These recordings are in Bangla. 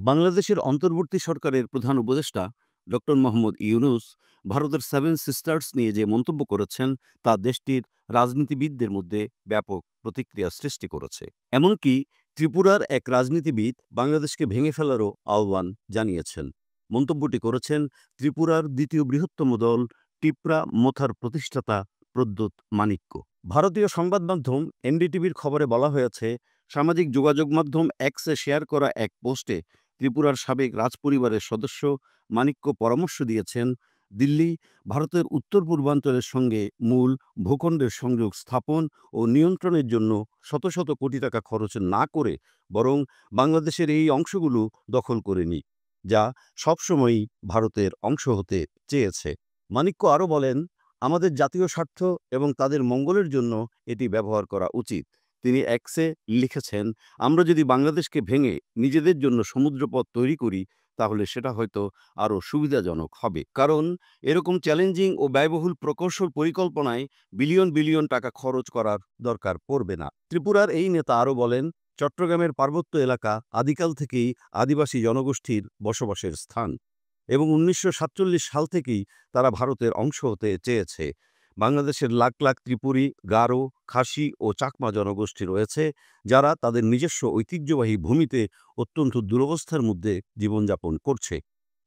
বাংলাদেশের অন্তর্বর্তী সরকারের প্রধান উপদেষ্টা ডক্টর মোহাম্মদ ইউনূস ভারতের সেভেন সিস্টার্স নিয়ে যে মন্তব্য করেছেন তা দেশটির রাজনীতিবিদদের মধ্যে ব্যাপক প্রতিক্রিয়া সৃষ্টি করেছে। এমনকি ত্রিপুরার এক রাজনীতিবিদ বাংলাদেশকে ভেঙে ফেলারও আহ্বান জানিয়েছেন। মন্তব্যটি করেছেন ত্রিপুরার দ্বিতীয় বৃহত্তম দল টিপ্রা মোথার প্রতিষ্ঠাতা প্রদ্যোৎ মাণিক্য। ভারতীয় সংবাদ মাধ্যম এনডিটিভির খবরে বলা হয়েছে, সামাজিক যোগাযোগ মাধ্যম এক্সে শেয়ার করা এক পোস্টে ত্রিপুরার সাবেক রাজপরিবারের সদস্য মাণিক্য পরামর্শ দিয়েছেন, দিল্লি ভারতের উত্তর পূর্বাঞ্চলের সঙ্গে মূল ভূখণ্ডের সংযোগ স্থাপন ও নিয়ন্ত্রণের জন্য শত শত কোটি টাকা খরচ না করে বরং বাংলাদেশের এই অংশগুলো দখল করে নিক, যা সবসময়ই ভারতের অংশ হতে চেয়েছে। মাণিক্য আরও বলেন, আমাদের জাতীয় স্বার্থ এবং তাদের মঙ্গলের জন্য এটি ব্যবহার করা উচিত। তিনি এক্সে লিখেছেন, আমরা যদি বাংলাদেশকে ভেঙে নিজেদের জন্য সমুদ্রপথ তৈরি করি তাহলে সেটা হয়তো আরও সুবিধাজনক হবে, কারণ এরকম চ্যালেঞ্জিং ও ব্যয়বহুল প্রকৌশল পরিকল্পনায় বিলিয়ন বিলিয়ন টাকা খরচ করার দরকার পড়বে না। ত্রিপুরার এই নেতা আরও বলেন, চট্টগ্রামের পার্বত্য এলাকা আদিকাল থেকেই আদিবাসী জনগোষ্ঠীর বসবাসের স্থান এবং ১৯৪৭ সাল থেকেই তারা ভারতের অংশ হতে চেয়েছে। বাংলাদেশের লাখ লাখ ত্রিপুরী, গারো, খাসি ও চাকমা জনগোষ্ঠী রয়েছে, যারা তাদের নিজস্ব ঐতিহ্যবাহী ভূমিতে অত্যন্ত দুরবস্থার মধ্যে জীবনযাপন করছে।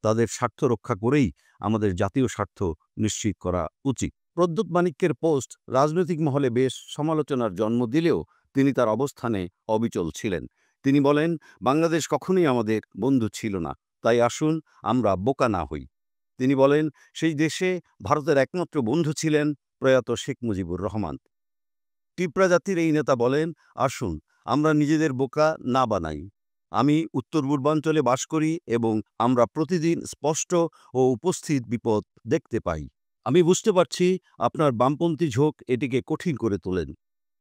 তাদের স্বার্থ রক্ষা করেই আমাদের জাতীয় স্বার্থ নিশ্চিত করা উচিত। প্রদ্যোৎ মাণিক্যের পোস্ট রাজনৈতিক মহলে বেশ সমালোচনার জন্ম দিলেও তিনি তার অবস্থানে অবিচল ছিলেন। তিনি বলেন, বাংলাদেশ কখনোই আমাদের বন্ধু ছিল না, তাই আসুন আমরা বোকা না হই। তিনি বলেন, সেই দেশে ভারতের একমাত্র বন্ধু ছিলেন প্রয়াত শেখ মুজিবুর রহমান। টিপ্রা জাতির এই নেতা বলেন, আসুন আমরা নিজেদের বোকা না বানাই। আমি উত্তর পূর্বাঞ্চলে বাস করি এবং আমরা প্রতিদিন স্পষ্ট ও উপস্থিত বিপদ দেখতে পাই। আমি বুঝতে পারছি আপনার বামপন্থী ঝোঁক এটিকে কঠিন করে তোলেন,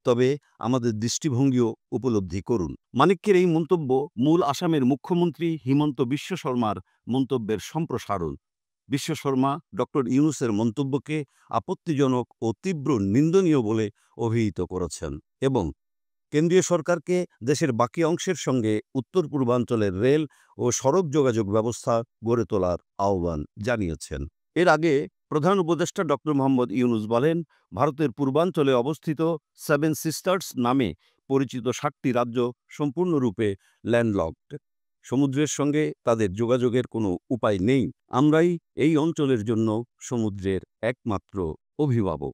তবে আমাদের দৃষ্টিভঙ্গিও উপলব্ধি করুন। মাণিক্যের এই মন্তব্য মূল আসামের মুখ্যমন্ত্রী হিমন্ত বিশ্ব শর্মার মন্তব্যের সম্প্রসারণ। বিশ্ব শর্মা ডক্টর ইউনূসের মন্তব্যকে আপত্তিজনক ও তীব্র নিন্দনীয় বলে অভিহিত করেছেন এবং কেন্দ্রীয় সরকারকে দেশের বাকি অংশের সঙ্গে উত্তর পূর্বাঞ্চলের রেল ও সড়ক যোগাযোগ ব্যবস্থা গড়ে তোলার আহ্বান জানিয়েছেন। এর আগে প্রধান উপদেষ্টা ডক্টর মোহাম্মদ ইউনূস বলেন, ভারতের পূর্বাঞ্চলে অবস্থিত সেভেন সিস্টার্স নামে পরিচিত ৭টি রাজ্য সম্পূর্ণরূপে ল্যান্ডলকড। সমুদ্রের সঙ্গে তাদের যোগাযোগের কোনো উপায় নেই। আমরাই এই অঞ্চলের জন্য সমুদ্রের একমাত্র অভিভাবক।